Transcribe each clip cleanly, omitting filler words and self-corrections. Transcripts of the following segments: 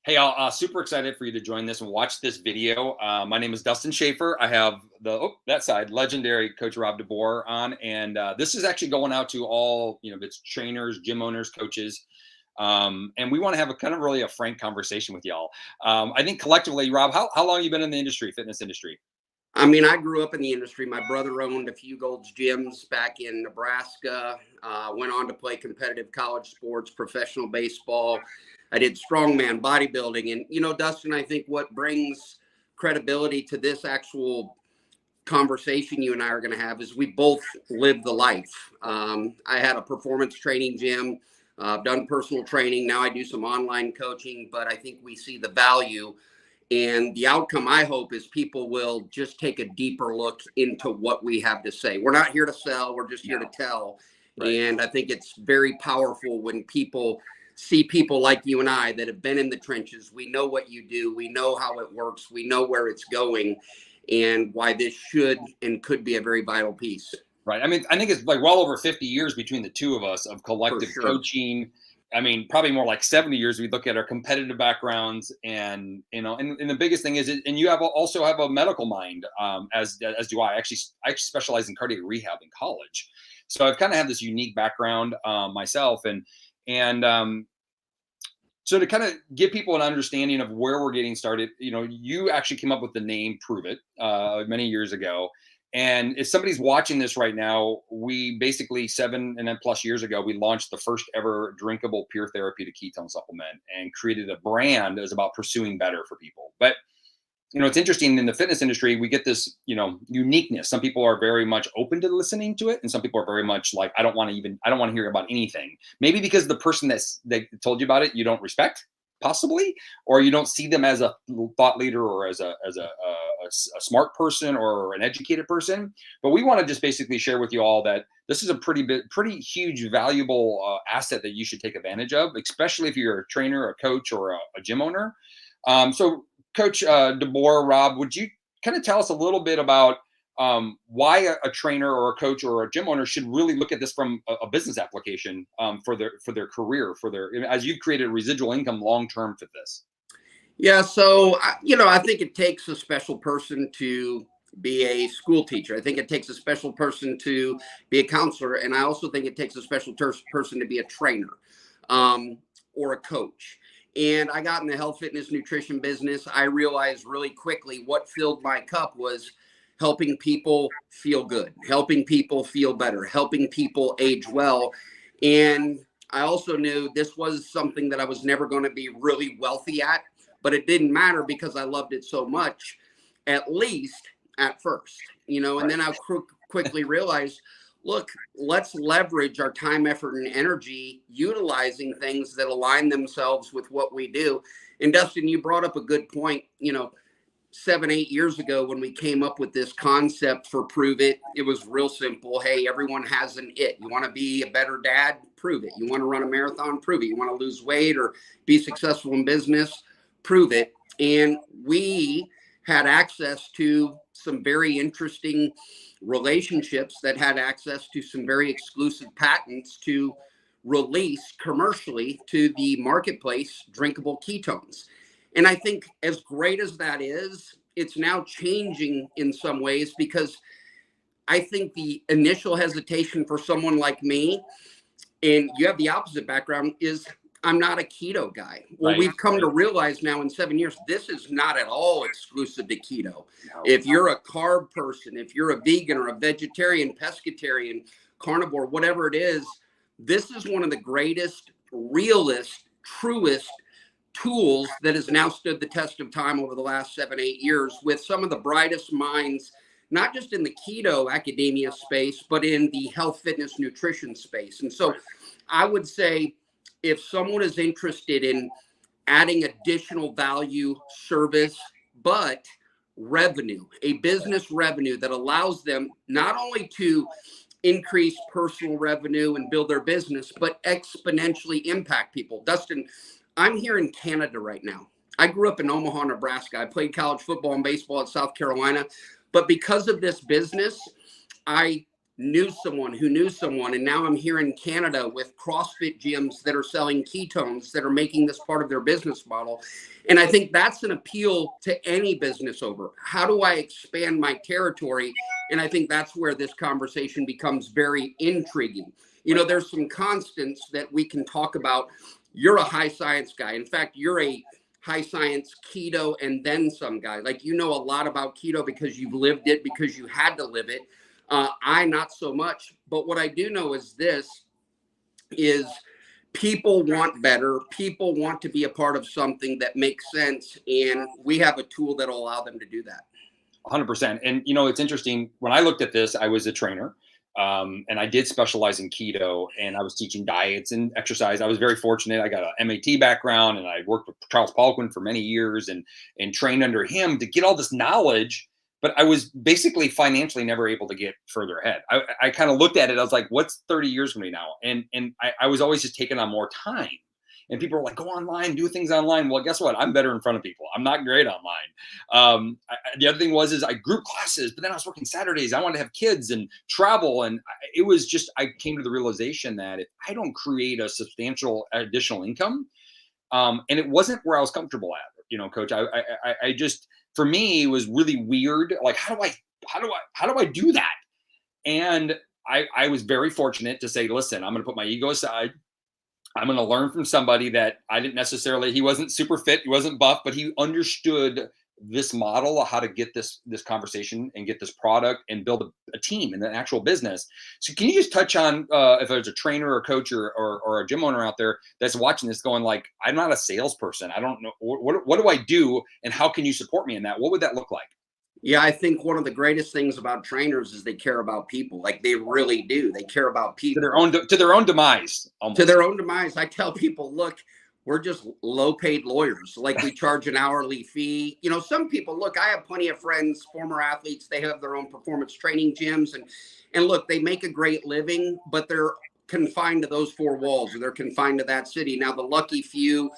Hey, I'm super excited for you to join this and watch this video. My name is Dustin Schaefer. I have that side, legendary Coach Rob DeBoer on, and this is actually going out to all it's trainers, gym owners, coaches, and we want to have a kind of really a frank conversation with y'all. I think collectively, Rob, how long you been in the industry, fitness industry? I mean, I grew up in the industry. My brother owned a few Gold's gyms back in Nebraska. Went on to play competitive college sports, professional baseball. I did strongman bodybuilding. And, Dustin, I think what brings credibility to this actual conversation you and I are going to have is we both live the life. I had a performance training gym. I've done personal training. Now I do some online coaching, but I think we see the value. And the outcome, I hope, is people will just take a deeper look into what we have to say. We're not here to sell. We're just here to tell. Right. And I think it's very powerful when people see people like you and I that have been in the trenches. We know what you do. We know how it works. We know where it's going and why this should and could be a very vital piece. Right. I mean, I think it's like well over 50 years between the two of us of collective coaching. I mean, probably more like 70 years. We look at our competitive backgrounds, and and the biggest thing is, and you also have a medical mind, as do I. I specialize in cardiac rehab in college, so I've kind of had this unique background myself, and so to kind of give people an understanding of where we're getting started, you actually came up with the name Pruvit many years ago. And if somebody's watching this right now, we basically 7+ years ago, we launched the first ever drinkable pure therapeutic ketone supplement and created a brand that was about pursuing better for people. But, it's interesting in the fitness industry, we get this, uniqueness. Some people are very much open to listening to it. And some people are very much like, I don't want to hear about anything. Maybe because the person that told you about it, you don't respect, possibly, or you don't see them as a thought leader or as a smart person or an educated person. But we want to just basically share with you all that this is a pretty huge, valuable asset that you should take advantage of, especially if you're a trainer, a coach, or a gym owner. So Coach DeBoer, Rob, would you kind of tell us a little bit about why a trainer or a coach or a gym owner should really look at this from a business application for their career, as you've created residual income long-term for this? Yeah. So, I think it takes a special person to be a school teacher. I think it takes a special person to be a counselor. And I also think it takes a special person to be a trainer or a coach. And I got in the health, fitness, nutrition business. I realized really quickly what filled my cup was helping people feel good, helping people feel better, helping people age well. And I also knew this was something that I was never going to be really wealthy at, but it didn't matter because I loved it so much, at least at first, and then I quickly realized, look, let's leverage our time, effort, and energy utilizing things that align themselves with what we do. And Dustin, you brought up a good point. 7-8 years ago when we came up with this concept for Pruvit, it was real simple. Hey, everyone has an it. You want to be a better dad? Prove it. You want to run a marathon? Prove it. You want to lose weight or be successful in business? Prove it. And we had access to some very interesting relationships that had access to some very exclusive patents to release commercially to the marketplace drinkable ketones. And I think as great as that is, it's now changing in some ways because I think the initial hesitation for someone like me, and you have the opposite background, is I'm not a keto guy. Well, we've come to realize now in 7 years, this is not at all exclusive to keto. No. If you're a carb person, if you're a vegan or a vegetarian, pescatarian, carnivore, whatever it is, this is one of the greatest, realest, truest tools that has now stood the test of time over the last 7-8 years with some of the brightest minds, not just in the keto academia space, but in the health, fitness, nutrition space. And so I would say, if someone is interested in adding additional value, service, but revenue, a business revenue that allows them not only to increase personal revenue and build their business, but exponentially impact people. Dustin, I'm here in Canada right now. I grew up in Omaha, Nebraska. I played college football and baseball at South Carolina. But because of this business, I knew someone who knew someone. And now I'm here in Canada with CrossFit gyms that are selling ketones, that are making this part of their business model. And I think that's an appeal to any business owner. How do I expand my territory? And I think that's where this conversation becomes very intriguing. You know, there's some constants that we can talk about. You're a high science guy. In fact, you're a high science keto and then some guy. Like, you know a lot about keto because you've lived it, because you had to live it. I not so much. But what I do know is this is people want better. People want to be a part of something that makes sense. And we have a tool that will allow them to do that. 100%. And, you know, it's interesting. When I looked at this, I was a trainer. And I did specialize in keto, and I was teaching diets and exercise. I was very fortunate. I got an MAT background, and I worked with Charles Poliquin for many years and trained under him to get all this knowledge. But I was basically financially never able to get further ahead. I kind of looked at it. I was like, what's 30 years from me now? And I was always just taking on more time. And people are like, go online, do things online. Well, guess what? I'm better in front of people. I'm not great online. The other thing was I group classes, but then I was working Saturdays. I wanted to have kids and travel. And it was just, I came to the realization that if I don't create a substantial additional income, and it wasn't where I was comfortable at, you know, Coach, I just, for me, it was really weird. Like, how do I do that? And I was very fortunate to say, listen, I'm going to put my ego aside. I'm going to learn from somebody that I didn't necessarily, he wasn't super fit, he wasn't buff, but he understood this model of how to get this conversation and get this product and build a team and an actual business. So can you just touch on if there's a trainer or a coach or a gym owner out there that's watching this going like, I'm not a salesperson. I don't know. What do I do? And how can you support me in that? What would that look like? Yeah, I think one of the greatest things about trainers is they care about people. Like, they really do. They care about people. To their own demise. Almost. To their own demise. I tell people, look, we're just low paid lawyers. Like, we charge an hourly fee. You know, some people, look, I have plenty of friends, former athletes, they have their own performance training gyms. And look, they make a great living, but they're confined to those four walls, or they're confined to that city. Now, the lucky few,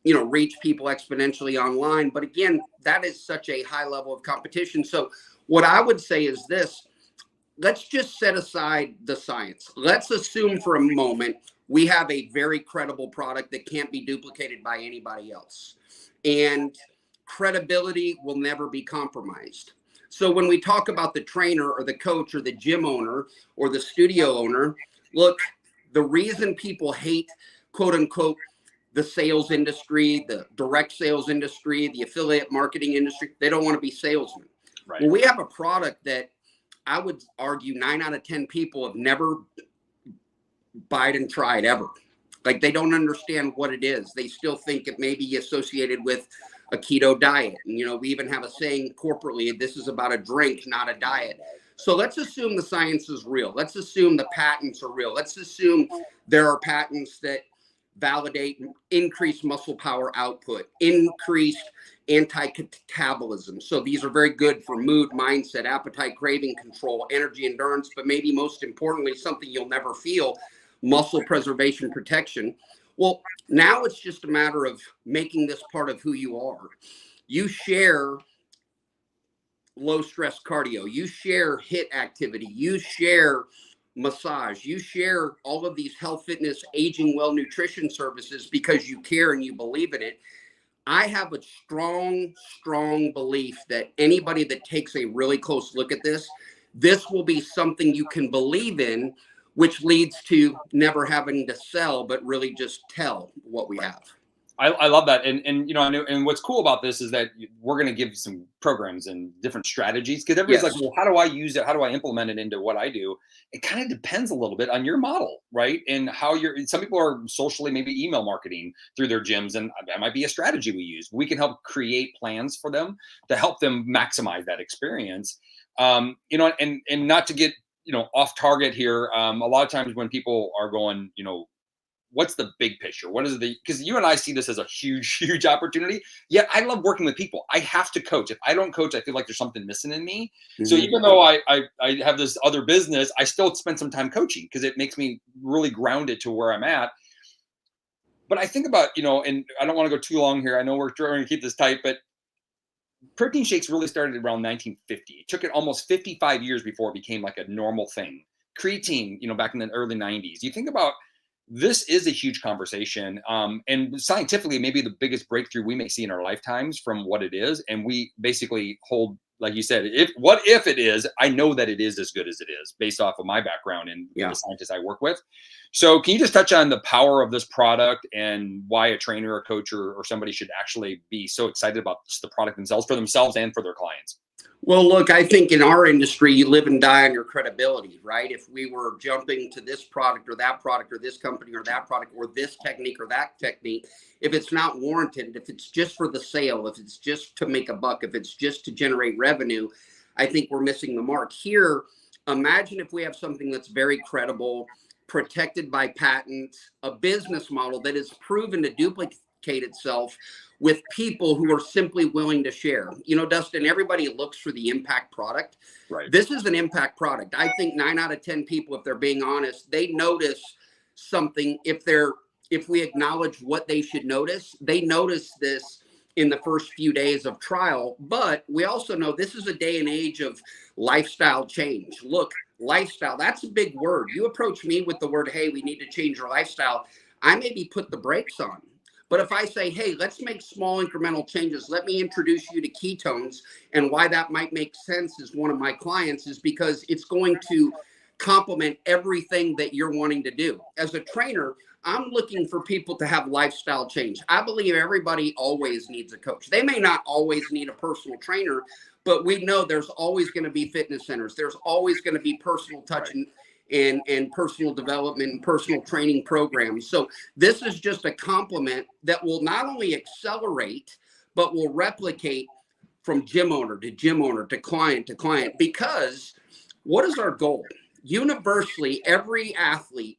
you know, reach people exponentially online. But again, that is such a high level of competition. So what I would say is this: let's just set aside the science. Let's assume for a moment we have a very credible product that can't be duplicated by anybody else. And credibility will never be compromised. So when we talk about the trainer or the coach or the gym owner or the studio owner, look, the reason people hate, quote unquote, the sales industry, the direct sales industry, the affiliate marketing industry, they don't want to be salesmen. Right. Well, we have a product that I would argue 9 out of 10 people have never bought and tried ever. Like, they don't understand what it is. They still think it may be associated with a keto diet. And, you know, we even have a saying corporately, this is about a drink, not a diet. So let's assume the science is real. Let's assume the patents are real. Let's assume there are patents that validate increased muscle power output, increased anti-catabolism. So these are very good for mood, mindset, appetite, craving control, energy endurance, but maybe most importantly, something you'll never feel, muscle preservation protection. Well, now it's just a matter of making this part of who you are. You share low stress cardio, you share HIIT activity, you share massage, you share all of these health, fitness, aging, well, nutrition services because you care and you believe in it. I have a strong belief that anybody that takes a really close look at this will be something you can believe in, which leads to never having to sell, but really just tell what we have. I love that. And you know, and what's cool about this is that we're going to give you some programs and different strategies, because everybody's like, well, how do I use it? How do I implement it into what I do? It kind of depends a little bit on your model, right? And how some people are socially, maybe email marketing through their gyms, and that might be a strategy we use. We can help create plans for them to help them maximize that experience. You know, and not to get, you know, off target here. A lot of times when people are going, you know, what's the big picture? What is because you and I see this as a huge opportunity. Yet I love working with people. I have to coach. If I don't coach, I feel like there's something missing in me. Mm-hmm. So even though I have this other business, I still spend some time coaching because it makes me really grounded to where I'm at. But I think about, you know, and I don't want to go too long here. I know we're trying to keep this tight, but protein shakes really started around 1950. It took it almost 55 years before it became like a normal thing creatine, back in the early 90s. You think about, this is a huge conversation, and scientifically, maybe the biggest breakthrough we may see in our lifetimes from what it is. And we basically hold, like you said, what if it is? I know that it is as good as it is based off of my background and the scientists I work with. So can you just touch on the power of this product and why a trainer or coach or somebody should actually be so excited about the product themselves, for themselves and for their clients? Well, look, I think in our industry, you live and die on your credibility, right? If we were jumping to this product or that product or this company or that product or this technique or that technique, if it's not warranted, if it's just for the sale, if it's just to make a buck, if it's just to generate revenue, I think we're missing the mark. Here, imagine if we have something that's very credible, protected by patents, a business model that is proven to duplicate itself with people who are simply willing to share. Dustin, everybody looks for the impact product. Right. This is an impact product. I think 9 out of 10 people, if they're being honest, they notice something. If we acknowledge what they should notice, they notice this in the first few days of trial. But we also know this is a day and age of lifestyle change. Look, lifestyle, that's a big word. You approach me with the word, hey, we need to change your lifestyle, I maybe put the brakes on. But if I say, hey, let's make small incremental changes, let me introduce you to ketones, and why that might make sense as one of my clients is because it's going to complement everything that you're wanting to do. As a trainer, I'm looking for people to have lifestyle change. I believe everybody always needs a coach. They may not always need a personal trainer, but we know there's always going to be fitness centers. There's always going to be personal touch and personal development and personal training programs. So this is just a complement that will not only accelerate, but will replicate from gym owner to client, because what is our goal? Universally, every athlete,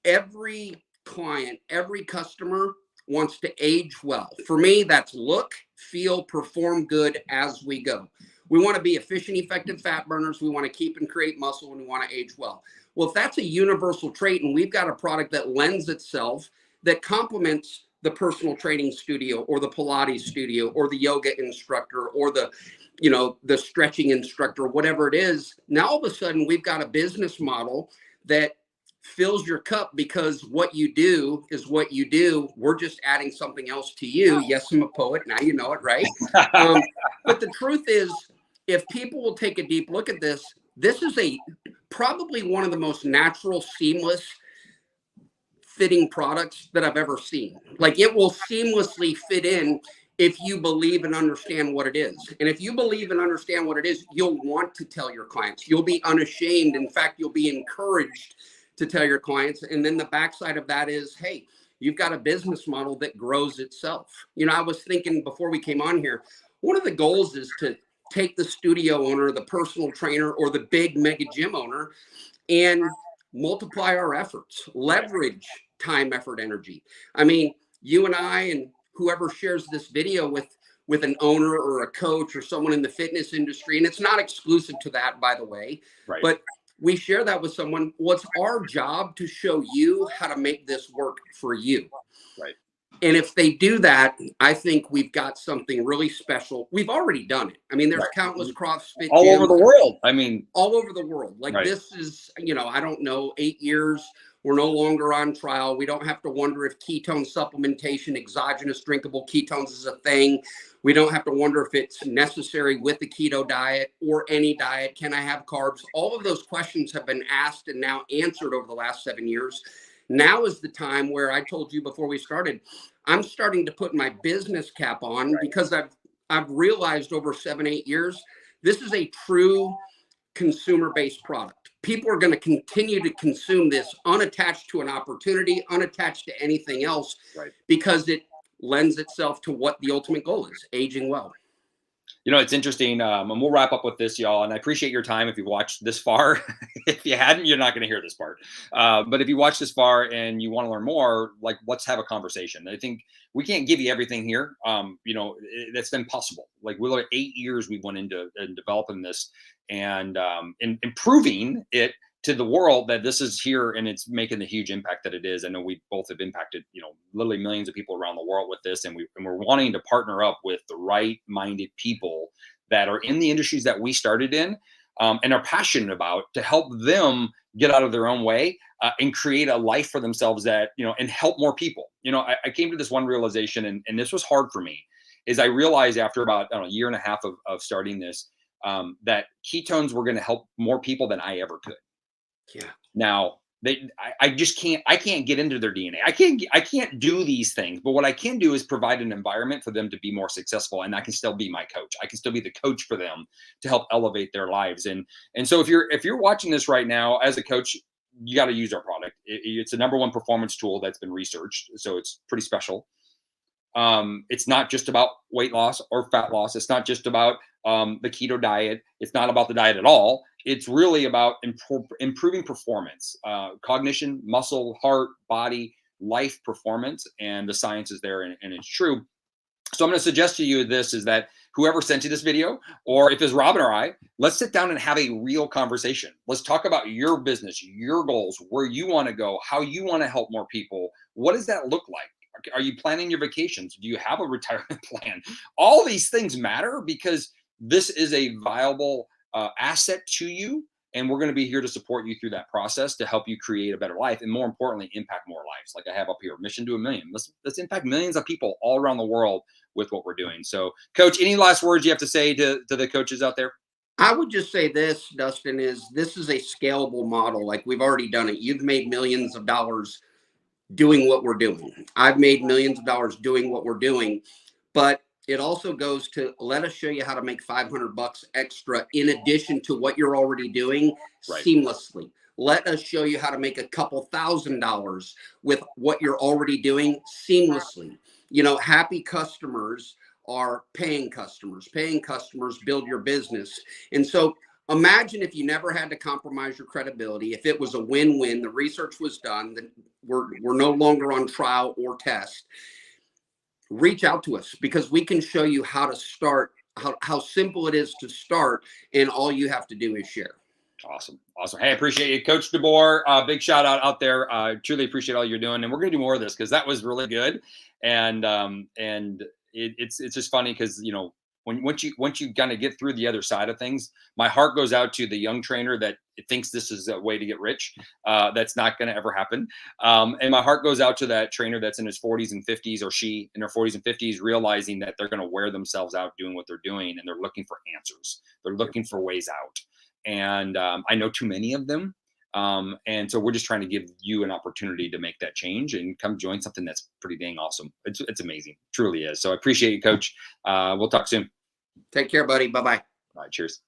every client, every customer wants to age well. For me, that's look, feel, perform good as we go. We want to be efficient, effective fat burners. We want to keep and create muscle, and we want to age well. Well, if that's a universal trait and we've got a product that lends itself, that complements the personal training studio or the Pilates studio or the yoga instructor or the stretching instructor, whatever it is, now all of a sudden we've got a business model that fills your cup, because what you do is what you do. We're just adding something else to you. Yes, I'm a poet. Now you know it, right? But the truth is, if people will take a deep look at this, this is probably one of the most natural, seamless fitting products that I've ever seen. Like, it will seamlessly fit in if you believe and understand what it is. And if you believe and understand what it is, you'll want to tell your clients. You'll be unashamed. In fact, you'll be encouraged to tell your clients. And then the backside of that is, hey, you've got a business model that grows itself. I was thinking before we came on here, one of the goals is to take the studio owner, the personal trainer, or the big mega gym owner and multiply our efforts, leverage time, effort, energy. I mean, you and I and whoever shares this video with an owner or a coach or someone in the fitness industry, and it's not exclusive to that, by the way, right, but we share that with someone. What's our job to show you how to make this work for you? Right. And if they do that, I think we've got something really special. We've already done it. I mean, there's countless CrossFit all gyms over the world. All over the world. Like, this is, I don't know, 8 years. We're no longer on trial. We don't have to wonder if ketone supplementation, exogenous drinkable ketones is a thing. We don't have to wonder if it's necessary with the keto diet or any diet. Can I have carbs? All of those questions have been asked and now answered over the last 7 years. Now is the time where I told you before we started, I'm starting to put my business cap on, because I've realized over 7-8 years, this is a true consumer-based product. People are going to continue to consume this unattached to an opportunity, unattached to anything else, because it lends itself to what the ultimate goal is, aging well. It's interesting, and we'll wrap up with this, y'all, and I appreciate your time if you watched this far. If you hadn't, you're not going to hear this part. But if you watched this far and you want to learn more, let's have a conversation. I think we can't give you everything here. That's impossible. We're 8 years we went into developing this and improving it to the world that this is here, and it's making the huge impact that it is. I know we both have impacted, literally millions of people around the world with this, and we're wanting to partner up with the right-minded people that are in the industries that we started in. and are passionate about, to help them get out of their own way and create a life for themselves that, and help more people. I came to this one realization, and this was hard for me, is I realized after about, I don't know, a year and a half of starting this, that ketones were going to help more people than I ever could. Yeah. Now, I just can't get into their DNA. I can't do these things, but what I can do is provide an environment for them to be more successful, and I can still be my coach. I can still be the coach for them to help elevate their lives. And so if you're watching this right now as a coach, you got to use our product. It's the #1 performance tool that's been researched, so it's pretty special. It's not just about weight loss or fat loss. It's not just about the keto diet. It's not about the diet at all. It's really about improving performance, cognition, muscle, heart, body, life performance, and the science is there, and it's true. So I'm going to suggest to you this is that whoever sent you this video, or if it's Robin or I, let's sit down and have a real conversation. Let's talk about your business, your goals, where you want to go, how you want to help more people. What does that look like? Are you planning your vacations? Do you have a retirement plan? All these things matter because this is a viable asset to you. And we're going to be here to support you through that process to help you create a better life, and more importantly, impact more lives. Like I have up here, mission to 1 million. Let's impact millions of people all around the world with what we're doing. So, Coach, any last words you have to say to the coaches out there? I would just say this, Dustin, this is a scalable model. Like, we've already done it. You've made millions of dollars doing what we're doing. I've made millions of dollars doing what we're doing, but it also goes to, let us show you how to make $500 extra in addition to what you're already doing seamlessly. Let us show you how to make a couple $1,000s with what you're already doing seamlessly. Happy customers are paying customers. Paying customers build your business. And so imagine if you never had to compromise your credibility, if it was a win-win, the research was done, that we're no longer on trial or test. Reach out to us, because we can show you how to start, how simple it is to start, and all you have to do is share. Awesome. Hey, I appreciate you, Coach DeBoer. Big shout out there. Truly appreciate all you're doing, and we're going to do more of this because that was really good. And it's just funny because once you kind of get through the other side of things, my heart goes out to the young trainer that thinks this is a way to get rich. That's not going to ever happen. And my heart goes out to that trainer that's in his 40s and 50s, or she in her 40s and 50s, realizing that they're going to wear themselves out doing what they're doing, and they're looking for answers. They're looking for ways out. And I know too many of them. And so we're just trying to give you an opportunity to make that change and come join something that's pretty dang awesome. It's amazing. Truly is. So I appreciate you, Coach. We'll talk soon. Take care, buddy. Bye-bye. All right. Cheers.